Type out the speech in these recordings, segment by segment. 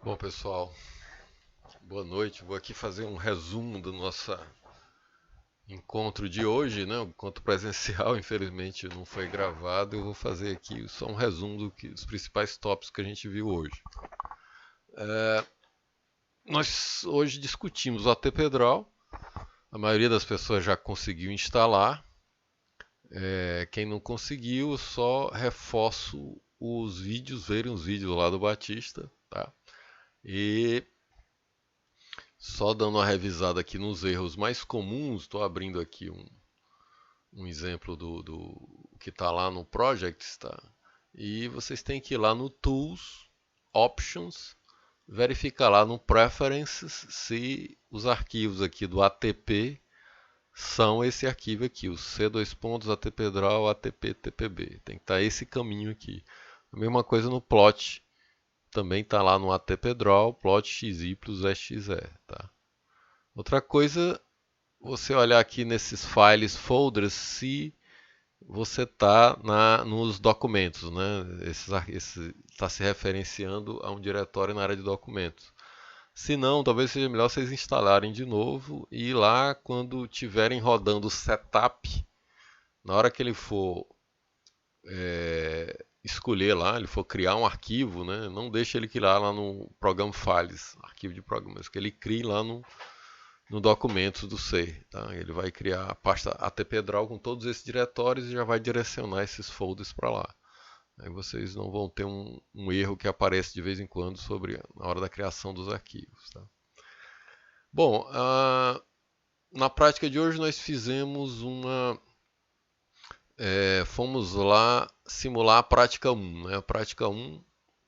Bom, pessoal, boa noite. Vou aqui fazer um resumo do nosso encontro de hoje, né? O encontro presencial, infelizmente, não foi gravado. Eu vou fazer aqui só um resumo dos principais tópicos que a gente viu hoje. Nós hoje discutimos o AT Pedral. A maioria das pessoas já conseguiu instalar. Quem não conseguiu, eu só reforço os vídeos, verem os vídeos lá do Batista, tá? E só dando uma revisada aqui nos erros mais comuns, estou abrindo aqui um exemplo do que está lá no Projects, tá? E vocês têm que ir lá no Tools, Options, verificar lá no Preferences se os arquivos aqui do ATP são esse arquivo aqui, o C2 ATPDRAW ATP-TPB. Tem que estar esse caminho aqui. A mesma coisa no Plot, também está lá no ATPDRAW, Plot XY-EXE, tá? Outra coisa, você olhar aqui nesses files, folders, se você está nos documentos, né? Esse está se referenciando a um diretório na área de documentos. Se não, talvez seja melhor vocês instalarem de novo e lá quando estiverem rodando o setup, na hora que ele for escolher lá, ele for criar um arquivo, né? Não deixe ele criar lá no Program Files, arquivo de programas, que ele crie lá no documentos do C. Tá? Ele vai criar a pasta ATPDRAW com todos esses diretórios e já vai direcionar esses folders para lá. Aí vocês não vão ter um erro que aparece de vez em quando na hora da criação dos arquivos. Tá? Bom, na prática de hoje nós fizemos fomos lá simular a prática 1. Né? A prática 1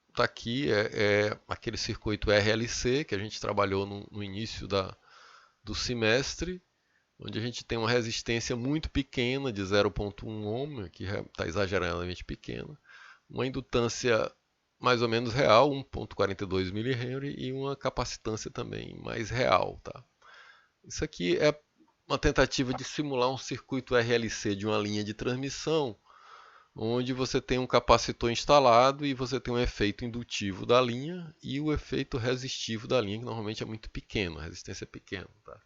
está aqui, é aquele circuito RLC que a gente trabalhou no início do semestre, onde a gente tem uma resistência muito pequena de 0,1 ohm, que está exageradamente pequena, uma indutância mais ou menos real, 1,42 mH, e uma capacitância também mais real. Tá? Isso aqui é uma tentativa de simular um circuito RLC de uma linha de transmissão, onde você tem um capacitor instalado e você tem um efeito indutivo da linha e o efeito resistivo da linha, que normalmente é muito pequeno, a resistência é pequena. Tá?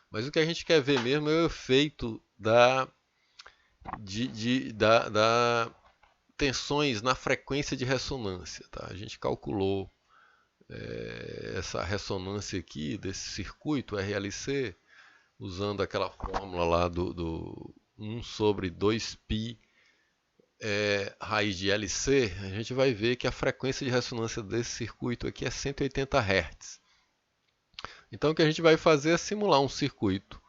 Mas o que a gente quer ver mesmo é o efeito da tensões na frequência de ressonância. Tá? A gente calculou essa ressonância aqui desse circuito RLC usando aquela fórmula lá do 1 sobre 2π raiz de LC. A gente vai ver que a frequência de ressonância desse circuito aqui é 180 Hz. Então o que a gente vai fazer é simular um circuito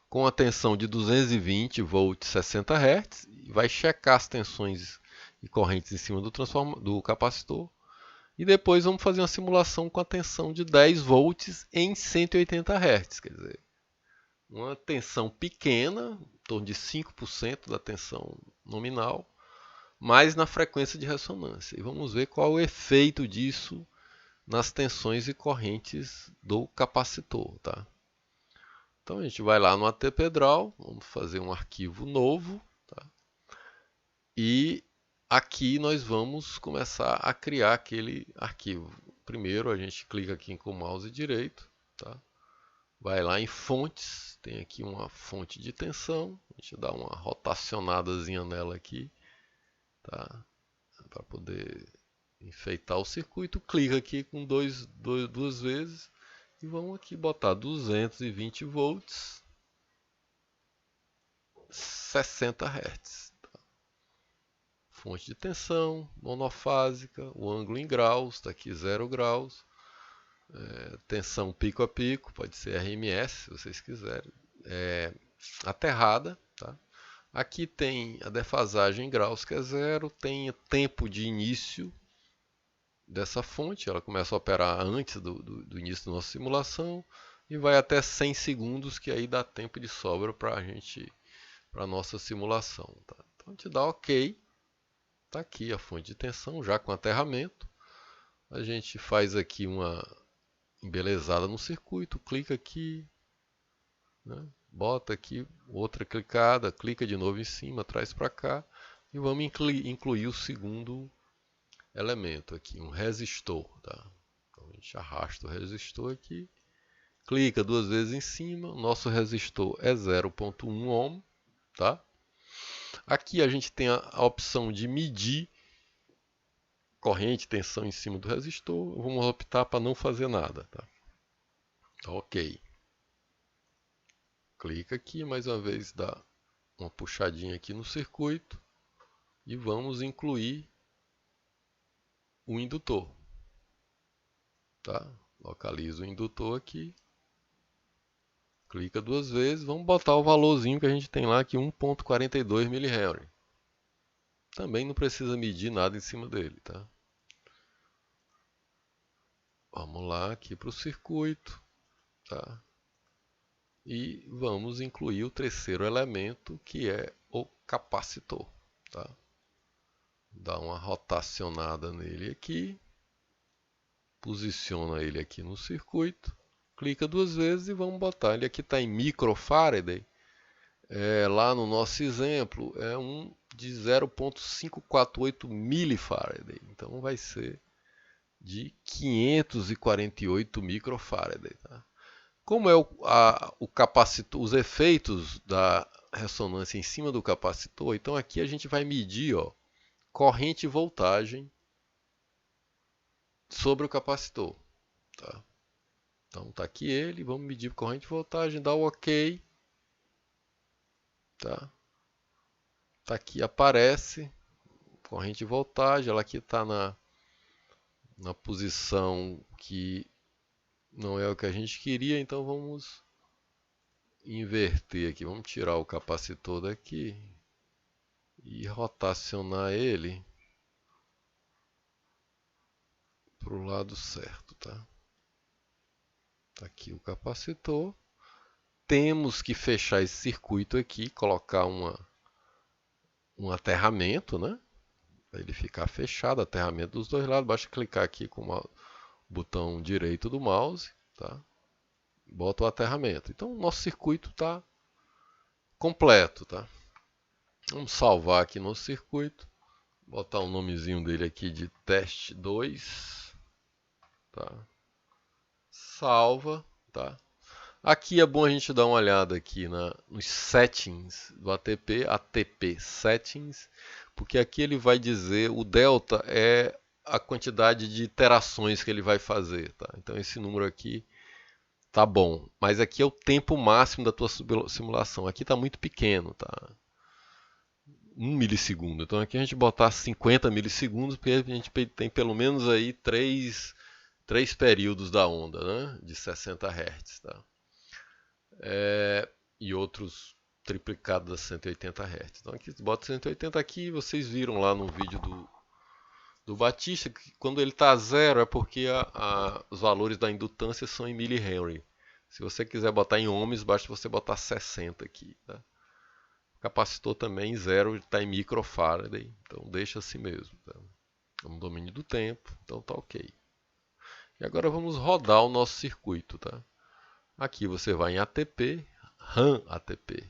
com a tensão de 220 volts 60 Hz e vai checar as tensões e correntes em cima do capacitor. E depois vamos fazer uma simulação com a tensão de 10 volts em 180 Hz. Quer dizer, uma tensão pequena, em torno de 5% da tensão nominal, mas na frequência de ressonância. E vamos ver qual o efeito disso nas tensões e correntes do capacitor. Tá? Então a gente vai lá no ATPDRAW, vamos fazer um arquivo novo, tá? E aqui nós vamos começar a criar aquele arquivo. Primeiro a gente clica aqui com o mouse direito, tá? Vai lá em fontes, tem aqui uma fonte de tensão, a gente dá uma rotacionadazinha nela aqui, tá? Para poder enfeitar o circuito, clica aqui com duas vezes e vamos aqui botar 220 volts 60 Hz. Fonte de tensão, monofásica, o ângulo em graus, está aqui 0 graus. Tensão pico a pico, pode ser RMS, se vocês quiserem. Aterrada, tá? Aqui tem a defasagem em graus, que é 0, tem o tempo de início dessa fonte, ela começa a operar antes do início da nossa simulação e vai até 100 segundos, que aí dá tempo de sobra para a nossa simulação. Tá? Então a gente dá OK. Está aqui a fonte de tensão já com aterramento. A gente faz aqui uma embelezada no circuito, clica aqui, né? Bota aqui outra clicada, clica de novo em cima, traz para cá e vamos incluir o segundo elemento aqui, um resistor. Tá? Então a gente arrasta o resistor aqui, clica duas vezes em cima, o nosso resistor é 0,1 ohm, tá? Aqui a gente tem a opção de medir corrente, tensão em cima do resistor. Vamos optar para não fazer nada, tá? Ok. Clica aqui, mais uma vez dá uma puxadinha aqui no circuito e vamos incluir o indutor, tá? Localiza o indutor aqui, clica duas vezes, vamos botar o valorzinho que a gente tem lá aqui, 1.42 mH. Também não precisa medir nada em cima dele, tá? Vamos lá aqui para o circuito, tá? E vamos incluir o terceiro elemento, que é o capacitor, tá? Dá uma rotacionada nele aqui, posiciona ele aqui no circuito, clica duas vezes e vamos botar. Ele aqui está em microfarad, lá no nosso exemplo é um de 0,548 milifarad, então vai ser de 548 microfarad, tá? Como é o capacitor, os efeitos da ressonância em cima do capacitor, então aqui a gente vai medir, ó, corrente e voltagem sobre o capacitor, tá? Então tá aqui ele, vamos medir corrente e voltagem, dá o OK, tá? Tá aqui, aparece corrente e voltagem, ela aqui está na posição que não é o que a gente queria, então vamos inverter aqui, vamos tirar o capacitor daqui e rotacionar ele para o lado certo, tá? Tá aqui o capacitor. Temos que fechar esse circuito aqui, colocar um aterramento, né? Para ele ficar fechado, aterramento dos dois lados. Basta clicar aqui com o botão direito do mouse, tá? Bota o aterramento. Então o nosso circuito está completo, tá? Vamos salvar aqui no circuito, botar o nomezinho dele aqui de teste 2, tá? Salva, tá? Aqui é bom a gente dar uma olhada aqui nos settings do ATP Settings, porque aqui ele vai dizer, o delta é a quantidade de iterações que ele vai fazer, tá? Então esse número aqui tá bom, mas aqui é o tempo máximo da tua simulação, aqui está muito pequeno, tá? 1 milissegundo, então aqui a gente botar 50 milissegundos, porque a gente tem pelo menos aí três períodos da onda, né? De 60 Hz, tá? E outros triplicados a 180 Hz. Então aqui bota 180 aqui, vocês viram lá no vídeo do Batista que quando ele está a zero é porque os valores da indutância são em mH. Se você quiser botar em ohms, basta você botar 60 aqui, tá? O capacitor também zero está em microfarad, então deixa assim mesmo, tá? É um domínio do tempo, então tá ok. E agora vamos rodar o nosso circuito, tá? Aqui você vai em ATP, RAM ATP,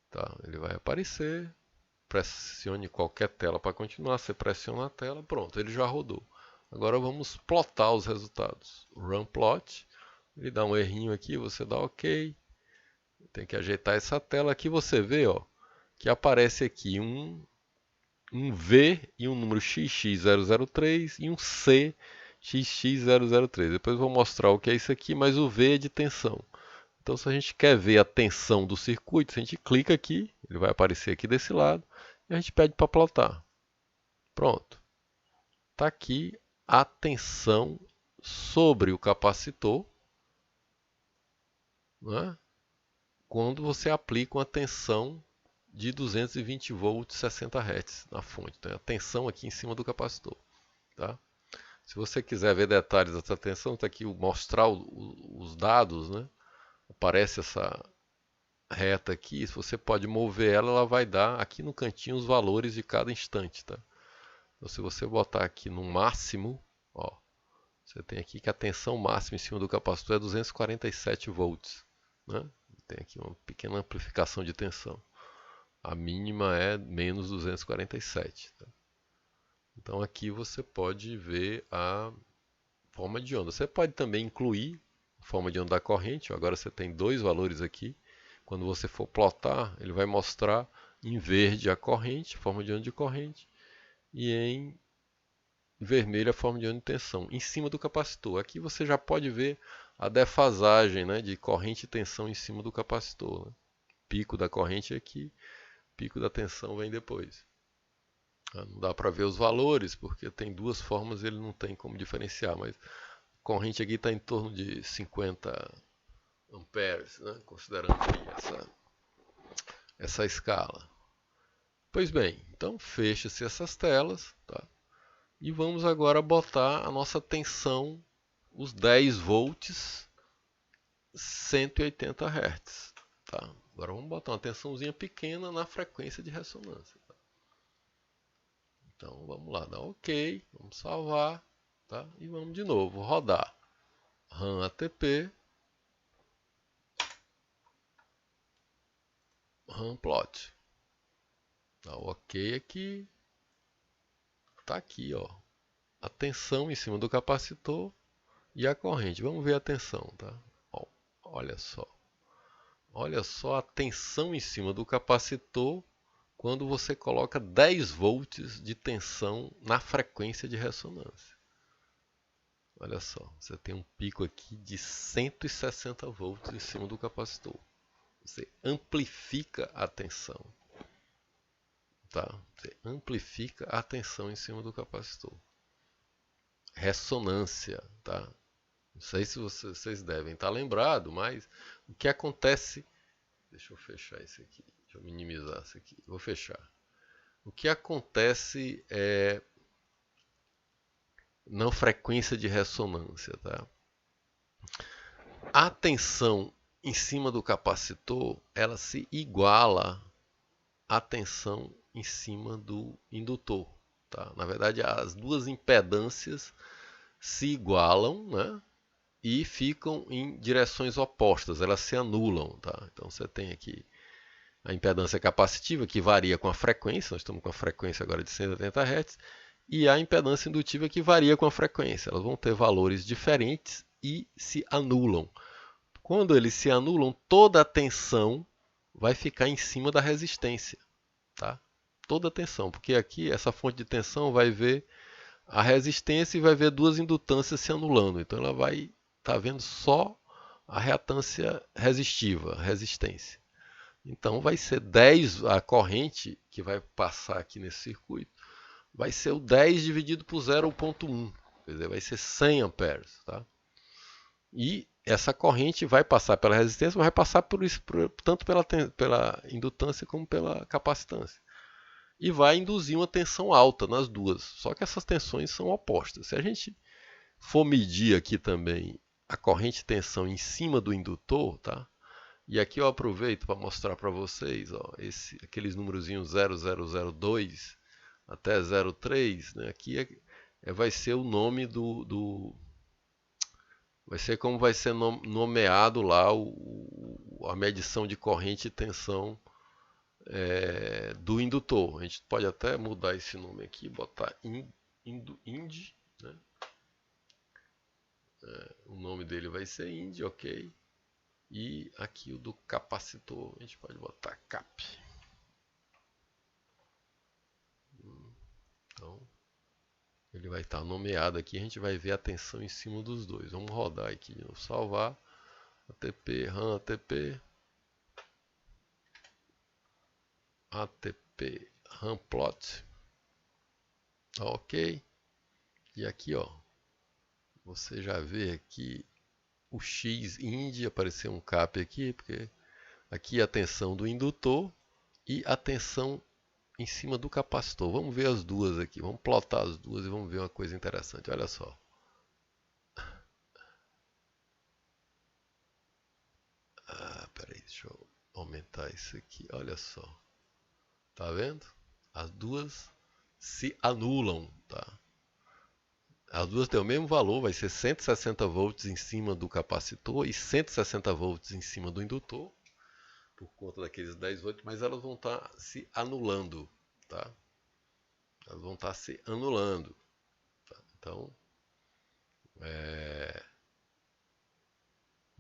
tá? Ele vai aparecer, pressione qualquer tela para continuar, você pressiona a tela, pronto, ele já rodou. Agora vamos plotar os resultados. Run plot, ele dá um errinho aqui, você dá OK. Tem que ajeitar essa tela. Aqui você vê, ó, que aparece aqui um V e um número XX003 e um C XX003. Depois eu vou mostrar o que é isso aqui, mas o V é de tensão. Então se a gente quer ver a tensão do circuito, a gente clica aqui, ele vai aparecer aqui desse lado, e a gente pede para plotar. Pronto. Está aqui a tensão sobre o capacitor, né? Quando você aplica uma tensão de 220 volts 60 Hz na fonte. Então, a tensão aqui em cima do capacitor, tá? Se você quiser ver detalhes dessa tensão, está aqui mostrar os dados, né? Aparece essa reta aqui, se você pode mover ela, ela vai dar aqui no cantinho os valores de cada instante, tá? Então, se você botar aqui no máximo, ó, você tem aqui que a tensão máxima em cima do capacitor é 247 volts, né? Tem aqui uma pequena amplificação de tensão. A mínima é menos 247. Tá? Então aqui você pode ver a forma de onda. Você pode também incluir a forma de onda da corrente. Agora você tem dois valores aqui. Quando você for plotar, ele vai mostrar em verde a corrente, a forma de onda de corrente, e em vermelho a forma de onda de tensão, em cima do capacitor. Aqui você já pode ver a defasagem, né, de corrente e tensão em cima do capacitor. Né? Pico da corrente é aqui, pico da tensão vem depois. Não dá para ver os valores, porque tem duas formas, ele não tem como diferenciar, mas a corrente aqui está em torno de 50 amperes, né? Considerando aí essa escala. Pois bem, então fecha-se essas telas, tá? E vamos agora botar a nossa tensão, os 10 volts, 180 Hz. Tá? Agora vamos botar uma tensãozinha pequena na frequência de ressonância. Tá? Então vamos lá, dá OK, vamos salvar, tá? E vamos de novo rodar. RAM ATP, RAM plot. Dá OK aqui, tá aqui, ó, a tensão em cima do capacitor e a corrente. Vamos ver a tensão, tá? Ó, olha só. Olha só a tensão em cima do capacitor quando você coloca 10 volts de tensão na frequência de ressonância. Olha só, você tem um pico aqui de 160 volts em cima do capacitor. Você amplifica a tensão. Tá? Você amplifica a tensão em cima do capacitor. Ressonância, tá? Não sei se vocês devem estar lembrados, mas o que acontece... Deixa eu fechar isso aqui. Deixa eu minimizar isso aqui. Vou fechar. O que acontece na frequência de ressonância, tá? A tensão em cima do capacitor, ela se iguala à tensão em cima do indutor, tá? Na verdade, as duas impedâncias se igualam, né? E ficam em direções opostas, elas se anulam, tá? Então você tem aqui a impedância capacitiva, que varia com a frequência, nós estamos com a frequência agora de 180 Hz, e a impedância indutiva, que varia com a frequência. Elas vão ter valores diferentes e se anulam. Quando eles se anulam, toda a tensão vai ficar em cima da resistência. Tá? Toda a tensão, porque aqui essa fonte de tensão vai ver a resistência e vai ver duas indutâncias se anulando. Então ela vai estar vendo só a reatância resistiva, resistência. Então vai ser 10, a corrente que vai passar aqui nesse circuito, vai ser o 10 dividido por 0,1, quer dizer, vai ser 100 amperes. Tá? E essa corrente vai passar pela resistência, vai passar por isso, tanto pela indutância como pela capacitância. E vai induzir uma tensão alta nas duas, só que essas tensões são opostas. Se a gente for medir aqui também a corrente tensão em cima do indutor, tá? E aqui eu aproveito para mostrar para vocês, ó, aqueles númerozinhos 0002 até 03, né? Aqui vai ser o nome vai ser como vai ser nomeado lá a medição de corrente e tensão do indutor. A gente pode até mudar esse nome aqui, botar IND, né? O nome dele vai ser IND, ok? E aqui o do capacitor, a gente pode botar CAP. Então, ele vai estar nomeado aqui, a gente vai ver a tensão em cima dos dois. Vamos rodar aqui, salvar, ATP, RAM ATP, ATP, RAM plot, ok? E aqui, ó, você já vê aqui o X IND, apareceu um CAP aqui, porque aqui é a tensão do indutor e a tensão em cima do capacitor. Vamos ver as duas aqui, vamos plotar as duas e vamos ver uma coisa interessante. Olha só. Peraí, deixa eu aumentar isso aqui. Olha só. Tá vendo? As duas se anulam, tá? As duas têm o mesmo valor, vai ser 160 volts em cima do capacitor e 160 volts em cima do indutor, por conta daqueles 10 volts, mas elas vão estar se anulando, tá? Elas vão estar se anulando. Tá? Então,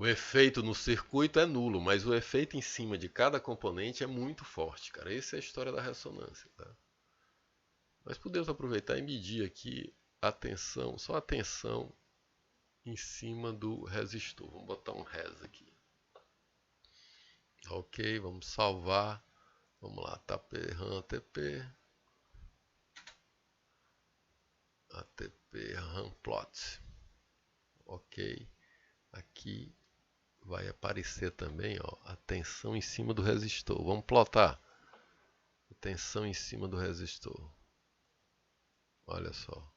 efeito no circuito é nulo, mas o efeito em cima de cada componente é muito forte, cara. Essa é a história da ressonância, tá? Nós podemos aproveitar e medir aqui a tensão, só a tensão em cima do resistor. Vamos botar um res aqui. Ok, vamos salvar. Vamos lá, RAM ATP. ATP RAM plot. Ok. Aqui vai aparecer também, ó, a tensão em cima do resistor. Vamos plotar a tensão em cima do resistor. Olha só.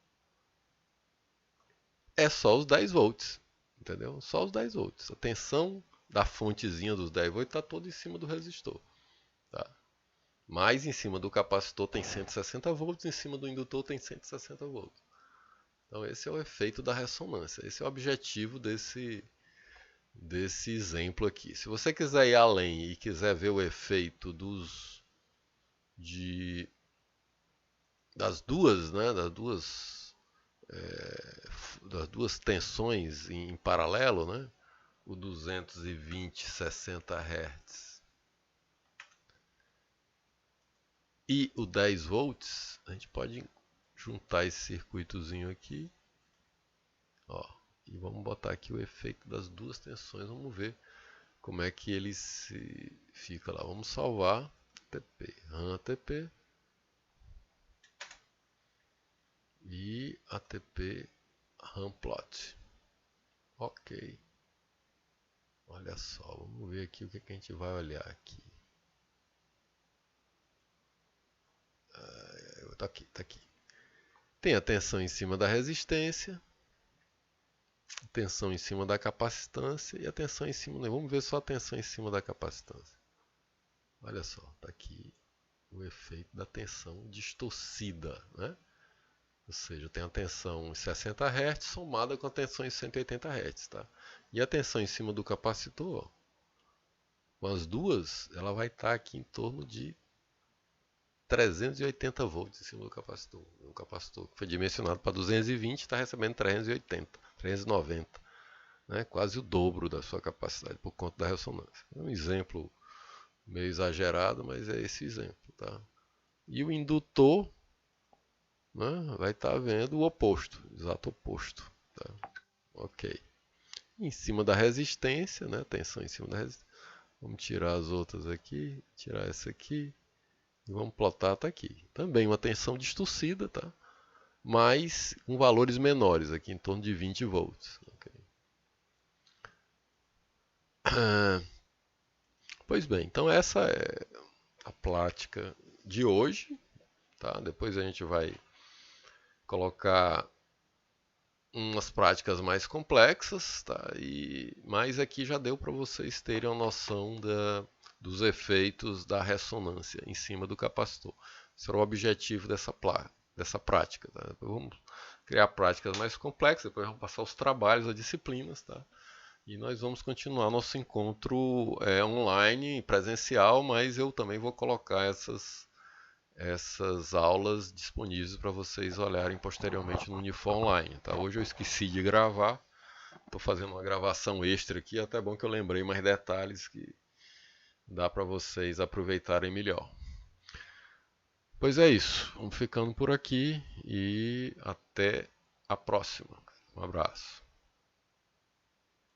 É só os 10 volts, entendeu? Só os 10 volts. A tensão da fontezinha dos 10 volts está toda em cima do resistor. Tá? Mas em cima do capacitor tem 160 volts, em cima do indutor tem 160 volts. Então esse é o efeito da ressonância. Esse é o objetivo desse exemplo aqui. Se você quiser ir além e quiser ver o efeito das duas, né, das duas tensões em paralelo, né, o 220 60 Hz e o 10 volts, a gente pode juntar esse circuitozinho aqui, ó, e vamos botar aqui o efeito das duas tensões. Vamos ver como é que ele fica lá. Vamos salvar ATP, RAM ATP e ATP RAM plot. Ok. Olha só, vamos ver aqui o que a gente vai olhar aqui. Tá aqui, tá aqui. Tem a tensão em cima da resistência, a tensão em cima da capacitância e a tensão em cima. Vamos ver só a tensão em cima da capacitância. Olha só, tá aqui o efeito da tensão distorcida, né? Ou seja, tem a tensão em 60 Hz somada com a tensão em 180 Hz, tá? E a tensão em cima do capacitor, ó, com as duas, ela vai estar aqui em torno de 380 volts em cima do capacitor. O capacitor que foi dimensionado para 220 está recebendo 380, 390, né? Quase o dobro da sua capacidade por conta da ressonância. É um exemplo meio exagerado, mas é esse exemplo, tá? E o indutor, né, vai estar vendo o oposto, exato oposto, tá? Ok. Em cima da resistência, né? Tensão em cima da resistência. Vamos tirar as outras aqui, tirar essa aqui. E vamos plotar, tá aqui. Também uma tensão distorcida, tá? Mas com valores menores, aqui em torno de 20 volts. Okay. Pois bem, então essa é a prática de hoje, tá? Depois a gente vai colocar umas práticas mais complexas, tá? Mas aqui já deu para vocês terem uma noção dos efeitos da ressonância em cima do capacitor. Esse era o objetivo dessa prática. Tá? Depois vamos criar práticas mais complexas, depois vamos passar os trabalhos, as disciplinas, tá? E nós vamos continuar nosso encontro online, presencial, mas eu também vou colocar essas aulas disponíveis para vocês olharem posteriormente no Unifor Online. Tá? Hoje eu esqueci de gravar, estou fazendo uma gravação extra aqui, até bom que eu lembrei mais detalhes que dá para vocês aproveitarem melhor. Pois é isso, vamos ficando por aqui e até a próxima. Um abraço.